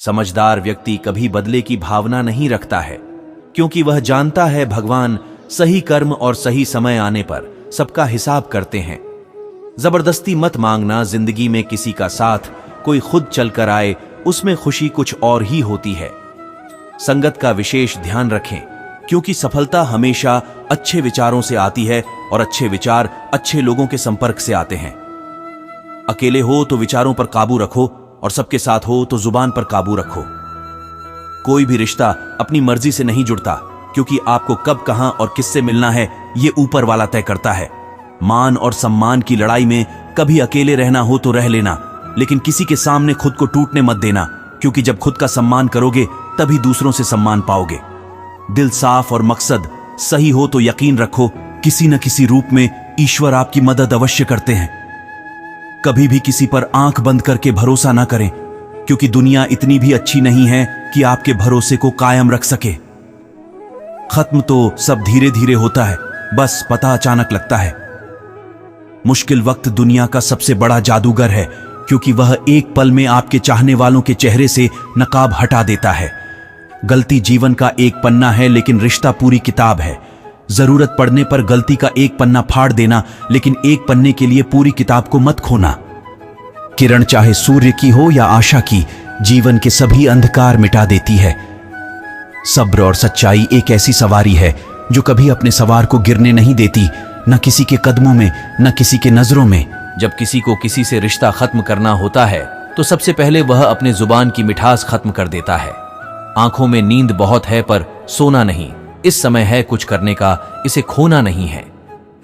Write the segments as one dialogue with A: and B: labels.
A: समझदार व्यक्ति कभी बदले की भावना नहीं रखता है, क्योंकि वह जानता है भगवान सही कर्म और सही समय आने पर सबका हिसाब करते हैं। जबरदस्ती मत मांगना। जिंदगी में किसी का साथ कोई खुद चलकर आए, उसमें खुशी कुछ और ही होती है। संगत का विशेष ध्यान रखें, क्योंकि सफलता हमेशा अच्छे विचारों से आती है और अच्छे विचार अच्छे लोगों के संपर्क से आते हैं। अकेले हो तो विचारों पर काबू रखो और सबके साथ हो तो जुबान पर काबू रखो। कोई भी रिश्ता अपनी मर्जी से नहीं जुड़ता, क्योंकि आपको कब, कहां और किससे मिलना है ये ऊपर वाला तय करता है। मान और सम्मान की लड़ाई में कभी अकेले रहना हो तो रह लेना, लेकिन किसी के सामने खुद को टूटने मत देना, क्योंकि जब खुद का सम्मान करोगे तभी दूसरों से सम्मान पाओगे। दिल साफ और मकसद सही हो तो यकीन रखो, किसी न किसी रूप में ईश्वर आपकी मदद अवश्य करते हैं। कभी भी किसी पर आंख बंद करके भरोसा ना करें, क्योंकि दुनिया इतनी भी अच्छी नहीं है कि आपके भरोसे को कायम रख सके। खत्म तो सब धीरे धीरे होता है, बस पता अचानक लगता है। मुश्किल वक्त दुनिया का सबसे बड़ा जादूगर है, क्योंकि वह एक पल में आपके चाहने वालों के चेहरे से नकाब हटा देता है। गलती जीवन का एक पन्ना है, लेकिन रिश्ता पूरी किताब है। जरूरत पड़ने पर गलती का एक पन्ना फाड़ देना, लेकिन एक पन्ने के लिए पूरी किताब को मत खोना। किरण चाहे सूर्य की हो या आशा की, जीवन के सभी अंधकार मिटा देती है। सब्र और सच्चाई एक ऐसी सवारी है जो कभी अपने सवार को गिरने नहीं देती, न किसी के कदमों में, न किसी के नजरों में। जब किसी को किसी से रिश्ता खत्म करना होता है तो सबसे पहले वह अपने जुबान की मिठास खत्म कर देता है। आंखों में नींद बहुत है पर सोना नहीं। इस समय है कुछ करने का, इसे खोना नहीं है।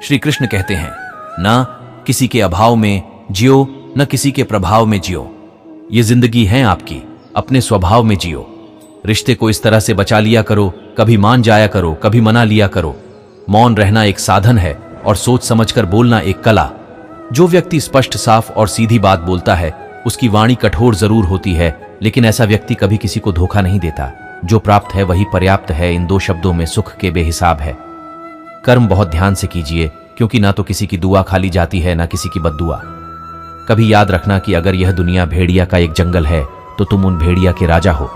A: श्री कृष्ण कहते हैं, ना किसी के अभाव में जियो, न किसी के प्रभाव में जियो। ये जिंदगी है आपकी, अपने स्वभाव में जियो। रिश्ते को इस तरह से बचा लिया करो, कभी मान जाया करो, कभी मना लिया करो। मौन रहना एक साधन है और सोच समझकर बोलना एक कला। जो व्यक्ति स्पष्ट, साफ और सीधी बात बोलता है, उसकी वाणी कठोर जरूर होती है, लेकिन ऐसा व्यक्ति कभी किसी को धोखा नहीं देता। जो प्राप्त है वही पर्याप्त है। इन दो शब्दों में सुख के बेहिसाब है। कर्म बहुत ध्यान से कीजिए, क्योंकि ना तो किसी की दुआ खाली जाती है, ना किसी की बद्दुआ। कभी याद रखना कि अगर यह दुनिया भेड़िया का एक जंगल है तो तुम उन भेड़िया के राजा हो।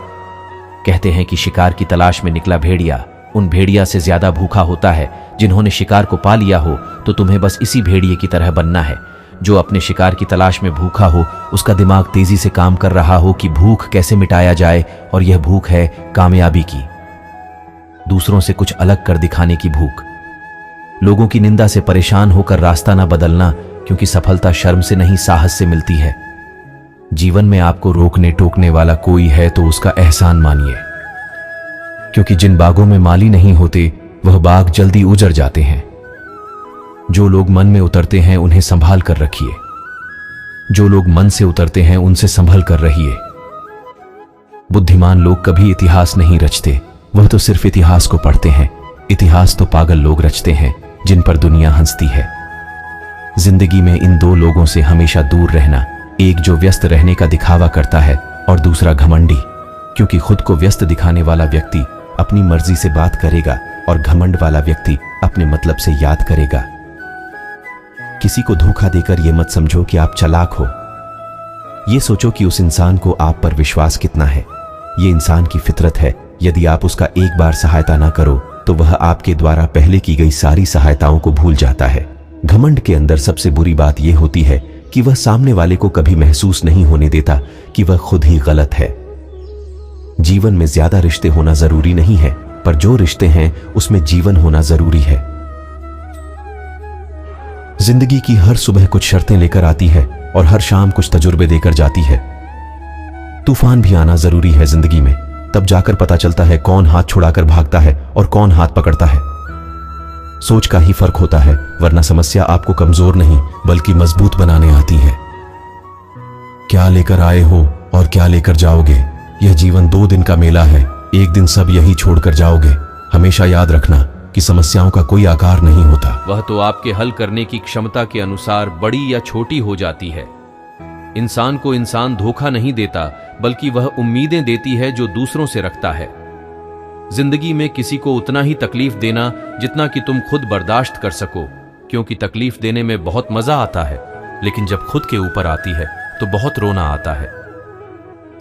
A: कहते हैं कि शिकार की तलाश में निकला भेड़िया उन भेड़िया से ज्यादा भूखा होता है। जिन्होंने शिकार को पा लिया हो तो तुम्हें बस इसी भेड़िए की तरह बनना है। जो अपने शिकार की तलाश में भूखा हो, उसका दिमाग तेजी से काम कर रहा हो कि भूख कैसे मिटाया जाए, और यह भूख है कामयाबी की, दूसरों से कुछ अलग कर दिखाने की भूख। लोगों की निंदा से परेशान होकर रास्ता ना बदलना, क्योंकि सफलता शर्म से नहीं साहस से मिलती है। जीवन में आपको रोकने टोकने वाला कोई है तो उसका एहसान मानिए, क्योंकि जिन बागों में माली नहीं होते वह बाग जल्दी उजड़ जाते हैं। जो लोग मन में उतरते हैं उन्हें संभाल कर रखिए। जो लोग मन से उतरते हैं उनसे संभल कर रहिए। बुद्धिमान लोग कभी इतिहास नहीं रचते, वह तो सिर्फ इतिहास को पढ़ते हैं। इतिहास तो पागल लोग रचते हैं जिन पर दुनिया हंसती है। जिंदगी में इन दो लोगों से हमेशा दूर रहना, एक जो व्यस्त रहने का दिखावा करता है और दूसरा घमंडी, क्योंकि खुद को व्यस्त दिखाने वाला व्यक्ति अपनी मर्जी से बात करेगा और घमंड वाला व्यक्ति अपने मतलब से याद करेगा। किसी को धोखा देकर यह मत समझो कि आप चालाक हो। यह सोचो कि उस इंसान को आप पर विश्वास कितना है। यह इंसान की फितरत है। यदि आप उसका एक बार सहायता ना करो तो वह आपके द्वारा पहले की गई सारी सहायताओं को भूल जाता है। घमंड के अंदर सबसे बुरी बात यह होती है कि वह सामने वाले को कभी महसूस नहीं होने देता कि वह खुद ही गलत है। जीवन में ज्यादा रिश्ते होना जरूरी नहीं है, पर जो रिश्ते हैं उसमें जीवन होना जरूरी है। जिंदगी की हर सुबह कुछ शर्तें लेकर आती है और हर शाम कुछ तजुर्बे देकर जाती है। तूफान भी आना जरूरी है जिंदगी में, तब जाकर पता चलता है कौन हाथ छुड़ाकर भागता है और कौन हाथ पकड़ता है। सोच का ही फर्क होता है, वरना समस्या आपको कमजोर नहीं बल्कि मजबूत बनाने आती है। क्या लेकर आए हो और क्या लेकर जाओगे, यह जीवन 2 दिन का मेला है। एक दिन सब यही छोड़कर जाओगे। हमेशा याद रखना कि समस्याओं का कोई आकार नहीं होता,
B: वह तो आपके हल करने की क्षमता के अनुसार बड़ी या छोटी हो जाती है। इंसान को इंसान धोखा नहीं देता, बल्कि वह उम्मीदें देती है जो दूसरों से रखता है। जिंदगी में किसी को उतना ही तकलीफ देना जितना कि तुम खुद बर्दाश्त कर सको, क्योंकि तकलीफ देने में बहुत मजा आता है, लेकिन जब खुद के ऊपर आती है तो बहुत रोना आता है।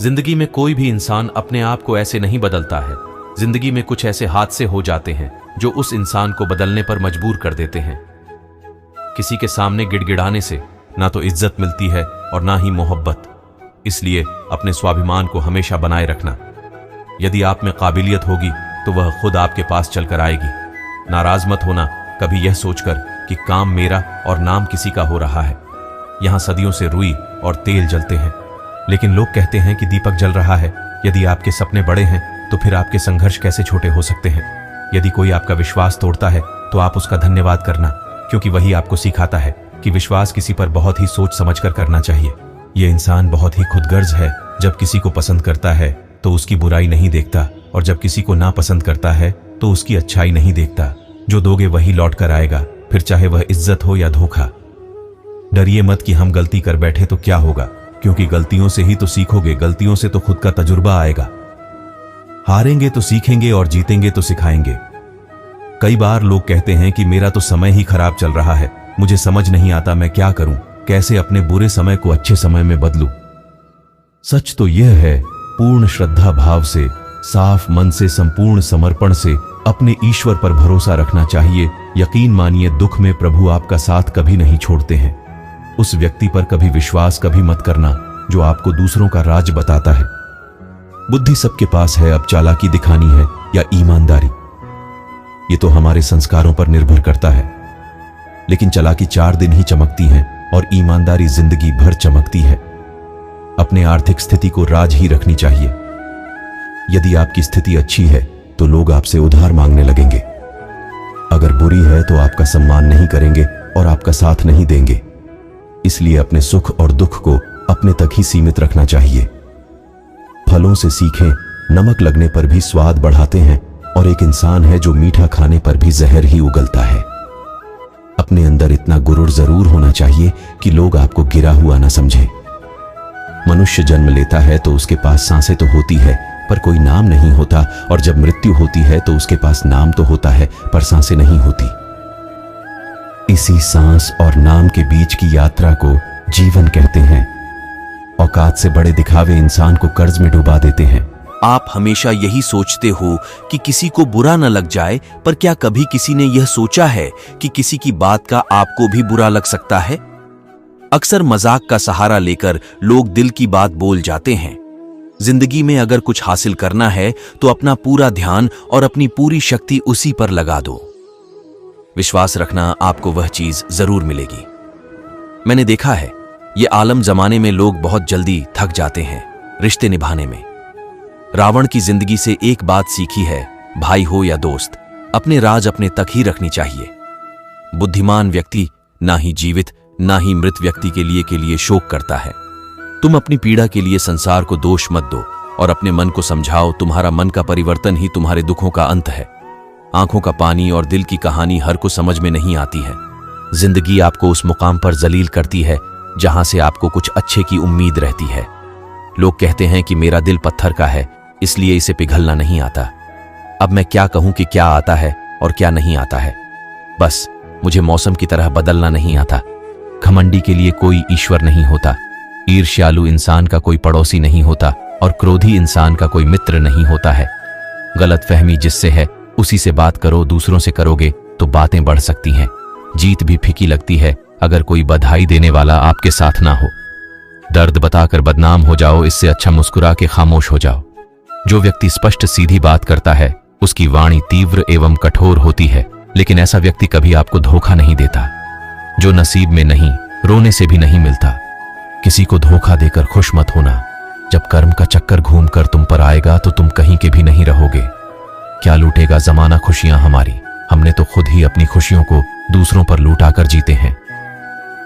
B: जिंदगी में कोई भी इंसान अपने आप को ऐसे नहीं बदलता है। जिंदगी में कुछ ऐसे हादसे हो जाते हैं जो उस इंसान को बदलने पर मजबूर कर देते हैं। किसी के सामने गिड़गिड़ाने से ना तो इज्जत मिलती है और ना ही मोहब्बत। इसलिए अपने स्वाभिमान को हमेशा बनाए रखना। यदि आप में काबिलियत होगी तो वह खुद आपके पास चलकर आएगी। नाराज मत होना कभी यह सोचकर कि काम मेरा और नाम किसी का हो रहा है। यहां सदियों से रुई और तेल जलते हैं, लेकिन लोग कहते हैं कि दीपक जल रहा है। यदि आपके सपने बड़े हैं तो फिर आपके संघर्ष कैसे छोटे हो सकते हैं। यदि कोई आपका विश्वास तोड़ता है तो आप उसका धन्यवाद करना, क्योंकि वही आपको सिखाता है कि विश्वास किसी पर बहुत ही सोच समझकर करना चाहिए। यह इंसान बहुत ही खुदगर्ज है। जब किसी को पसंद करता है तो उसकी बुराई नहीं देखता, और जब किसी को नापसंद करता है तो उसकी अच्छाई नहीं देखता। जो दोगे वही लौट कर आएगा, फिर चाहे वह इज्जत हो या धोखा। डरिए मत कि हम गलती कर बैठे तो क्या होगा, क्योंकि गलतियों से ही तो सीखोगे। गलतियों से तो खुद का तजुर्बा आएगा। हारेंगे तो सीखेंगे और जीतेंगे तो सिखाएंगे। कई बार लोग कहते हैं कि मेरा तो समय ही खराब चल रहा है, मुझे समझ नहीं आता मैं क्या करूं, कैसे अपने बुरे समय को अच्छे समय में बदलूं। सच तो यह है, पूर्ण श्रद्धा भाव से, साफ मन से, संपूर्ण समर्पण से अपने ईश्वर पर भरोसा रखना चाहिए। यकीन मानिए, दुख में प्रभु आपका साथ कभी नहीं छोड़ते हैं। उस व्यक्ति पर कभी विश्वास कभी मत करना जो आपको दूसरों का राज बताता है। बुद्धि सबके पास है, अब चालाकी दिखानी है या ईमानदारी, ये तो हमारे संस्कारों पर निर्भर करता है। लेकिन चालाकी 4 दिन ही चमकती है और ईमानदारी जिंदगी भर चमकती है। अपने आर्थिक स्थिति को राज ही रखनी चाहिए। यदि आपकी स्थिति अच्छी है तो लोग आपसे उधार मांगने लगेंगे। अगर बुरी है तो आपका सम्मान नहीं करेंगे और आपका साथ नहीं देंगे। इसलिए अपने सुख और दुख को अपने तक ही सीमित रखना चाहिए। फलों से सीखें, नमक लगने पर भी स्वाद बढ़ाते हैं, और एक इंसान है जो मीठा खाने पर भी जहर ही उगलता है। अपने अंदर इतना गुरूर जरूर होना चाहिए कि लोग आपको गिरा हुआ ना समझे। मनुष्य जन्म लेता है तो उसके पास सांसें तो होती है पर कोई नाम नहीं होता, और जब मृत्यु होती है तो उसके पास नाम तो होता है पर सांसें नहीं होती। इसी सांस और नाम के बीच की यात्रा को जीवन कहते हैं। औकात से बड़े दिखावे इंसान को कर्ज में डुबा देते हैं।
A: आप हमेशा यही सोचते हो कि किसी को बुरा न लग जाए, पर क्या कभी किसी ने यह सोचा है कि किसी की बात का आपको भी बुरा लग सकता है? अक्सर मजाक का सहारा लेकर लोग दिल की बात बोल जाते हैं। जिंदगी में अगर कुछ हासिल करना है तो अपना पूरा ध्यान और अपनी पूरी शक्ति उसी पर लगा दो। विश्वास रखना, आपको वह चीज जरूर मिलेगी। मैंने देखा है, ये आलम जमाने में लोग बहुत जल्दी थक जाते हैं रिश्ते निभाने में। रावण की जिंदगी से एक बात सीखी है, भाई हो या दोस्त, अपने राज अपने तक ही रखनी चाहिए। बुद्धिमान व्यक्ति ना ही जीवित ना ही मृत व्यक्ति के लिए शोक करता है। तुम अपनी पीड़ा के लिए संसार को दोष मत दो और अपने मन को समझाओ, तुम्हारा मन का परिवर्तन ही तुम्हारे दुखों का अंत है। आंखों का पानी और दिल की कहानी हर को समझ में नहीं आती है। जिंदगी आपको उस मुकाम पर जलील करती है जहां से आपको कुछ अच्छे की उम्मीद रहती है। लोग कहते हैं कि मेरा दिल पत्थर का है, इसलिए इसे पिघलना नहीं आता। अब मैं क्या कहूं कि क्या आता है और क्या नहीं आता है। बस मुझे मौसम की तरह बदलना नहीं आता। घमंडी के लिए कोई ईश्वर नहीं होता, ईर्ष्यालु इंसान का कोई पड़ोसी नहीं होता, और क्रोधी इंसान का कोई मित्र नहीं होता है। गलतफहमी जिससे है उसी से बात करो, दूसरों से करोगे तो बातें बढ़ सकती हैं। जीत भी फीकी लगती है अगर कोई बधाई देने वाला आपके साथ ना हो। दर्द बताकर बदनाम हो जाओ, इससे अच्छा मुस्कुरा के खामोश हो जाओ। जो व्यक्ति स्पष्ट सीधी बात करता है उसकी वाणी तीव्र एवं कठोर होती है, लेकिन ऐसा व्यक्ति कभी आपको धोखा नहीं देता। जो नसीब में नहीं, रोने से भी नहीं मिलता। किसी को धोखा देकर खुश मत होना। जब कर्म का चक्कर घूमकर तुम पर आएगा तो तुम कहीं के भी नहीं रहोगे। क्या लूटेगा जमाना खुशियां हमारी? हमने तो खुद ही अपनी खुशियों को दूसरों पर लूटाकर जीते हैं।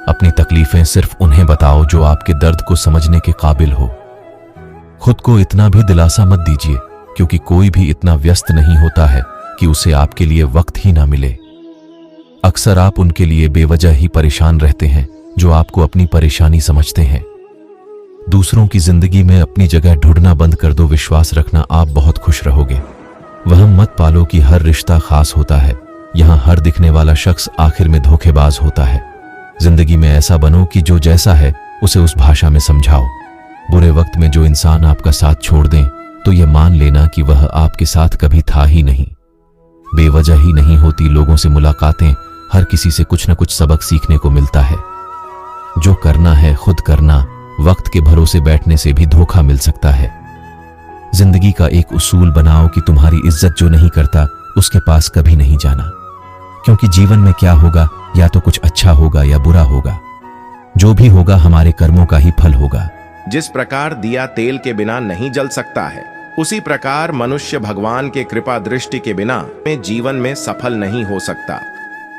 A: अपनी तकलीफें सिर्फ उन्हें बताओ जो आपके दर्द को समझने के काबिल हो। खुद को इतना भी दिलासा मत दीजिए, क्योंकि कोई भी इतना व्यस्त नहीं होता है कि उसे आपके लिए वक्त ही ना मिले। अक्सर आप उनके लिए बेवजह ही परेशान रहते हैं जो आपको अपनी परेशानी समझते हैं। दूसरों की जिंदगी में अपनी जगह ढूंढना बंद कर दो। विश्वास रखना, आप बहुत खुश रहोगे। वह मत पालो कि हर रिश्ता खास होता है। यहां हर दिखने वाला शख्स आखिर में धोखेबाज होता है। जिंदगी में ऐसा बनो कि जो जैसा है उसे उस भाषा में समझाओ।
B: बुरे वक्त में जो इंसान आपका साथ छोड़ दें तो यह मान लेना कि वह आपके साथ कभी था ही नहीं। बेवजह ही नहीं होती लोगों से मुलाकातें, हर किसी से कुछ न कुछ सबक सीखने को मिलता है। जो करना है खुद करना, वक्त के भरोसे बैठने से भी धोखा मिल सकता है। जिंदगी का एक उसूल बनाओ कि तुम्हारी इज्जत जो नहीं करता उसके पास कभी नहीं जाना, क्योंकि जीवन में क्या होगा, या तो कुछ अच्छा होगा या बुरा होगा। जो भी होगा हमारे कर्मों का ही फल होगा।
C: जिस प्रकार दिया तेल के बिना नहीं जल सकता है, उसी प्रकार मनुष्य भगवान के कृपा दृष्टि के बिना में जीवन में सफल नहीं हो सकता।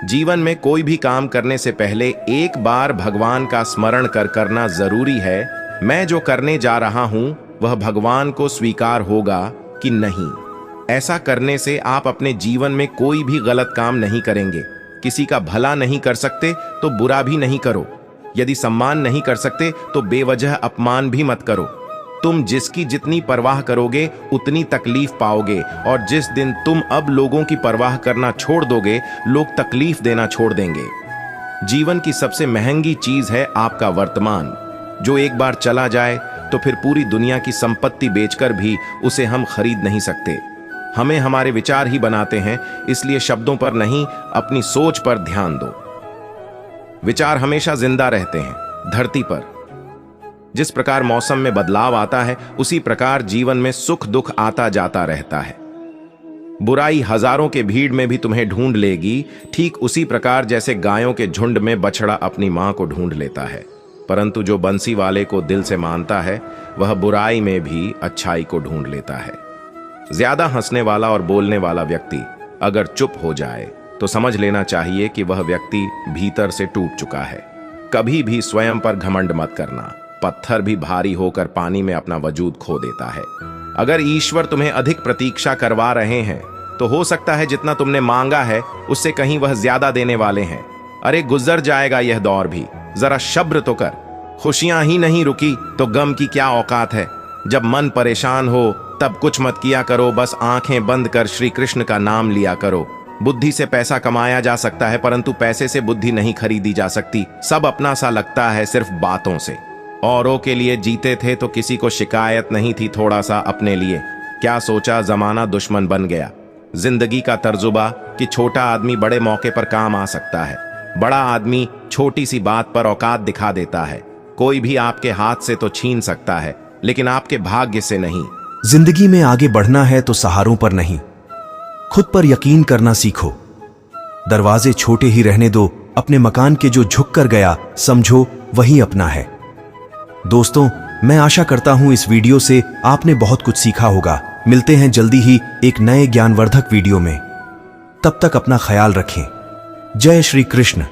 C: जीवन में कोई भी काम करने से पहले एक बार भगवान का स्मरण करना जरूरी है। मैं जो करने जा रहा हूं वह भगवान को स्वीकार होगा कि नहीं। ऐसा करने से आप अपने जीवन में कोई भी गलत काम नहीं करेंगे। किसी का भला नहीं कर सकते तो बुरा भी नहीं करो। यदि सम्मान नहीं कर सकते तो बेवजह अपमान भी मत करो। तुम जिसकी जितनी परवाह करोगे उतनी तकलीफ पाओगे, और जिस दिन तुम अब लोगों की परवाह करना छोड़ दोगे, लोग तकलीफ देना छोड़ देंगे। जीवन की सबसे महंगी चीज है आपका वर्तमान, जो एक बार चला जाए तो फिर पूरी दुनिया की संपत्ति बेचकर भी उसे हम खरीद नहीं सकते। हमें हमारे विचार ही बनाते हैं, इसलिए शब्दों पर नहीं, अपनी सोच पर ध्यान दो। विचार हमेशा जिंदा रहते हैं धरती पर। जिस प्रकार मौसम में बदलाव आता है, उसी प्रकार जीवन में सुख दुख आता जाता रहता है। बुराई हजारों के भीड़ में भी तुम्हें ढूंढ लेगी, ठीक उसी प्रकार जैसे गायों के झुंड में बछड़ा अपनी मां को ढूंढ लेता है। परंतु जो बंसी वाले को दिल से मानता है, वह बुराई में भी अच्छाई को ढूंढ लेता है। ज्यादा हंसने वाला और बोलने वाला व्यक्ति अगर चुप हो जाए तो समझ लेना चाहिए कि वह व्यक्ति भीतर से टूट चुका है। कभी भी स्वयं पर घमंड मत करना। पत्थर भी भारी होकर पानी में अपना वजूद खो देता है। अगर ईश्वर तुम्हें अधिक प्रतीक्षा करवा रहे हैं तो हो सकता है जितना तुमने मांगा है उससे कहीं वह ज्यादा देने वाले हैं। अरे गुजर जाएगा यह दौर भी, जरा सब्र तो कर। खुशियां ही नहीं रुकी तो गम की क्या औकात है। जब मन परेशान हो तब कुछ मत किया करो, बस आंखें बंद कर श्री कृष्ण का नाम लिया करो। बुद्धि से पैसा कमाया जा सकता है, परंतु पैसे से बुद्धि नहीं खरीदी जा सकती। सब अपना सा लगता है सिर्फ बातों से। औरों के लिए जीते थे तो किसी को शिकायत नहीं थी, थोड़ा सा अपने लिए। क्या सोचा जमाना दुश्मन बन गया। जिंदगी का तर्जुबा कि छोटा आदमी बड़े मौके पर काम आ सकता है, बड़ा आदमी छोटी सी बात पर औकात दिखा देता है। कोई भी आपके हाथ से तो छीन सकता है, लेकिन आपके भाग्य से नहीं।
A: जिंदगी में आगे बढ़ना है तो सहारों पर नहीं, खुद पर यकीन करना सीखो। दरवाजे छोटे ही रहने दो, अपने मकान के जो झुक कर गया समझो वही अपना है। दोस्तों, मैं आशा करता हूं इस वीडियो से आपने बहुत कुछ सीखा होगा। मिलते हैं जल्दी ही एक नए ज्ञानवर्धक वीडियो में। तब तक अपना ख्याल रखें। जय श्री कृष्ण।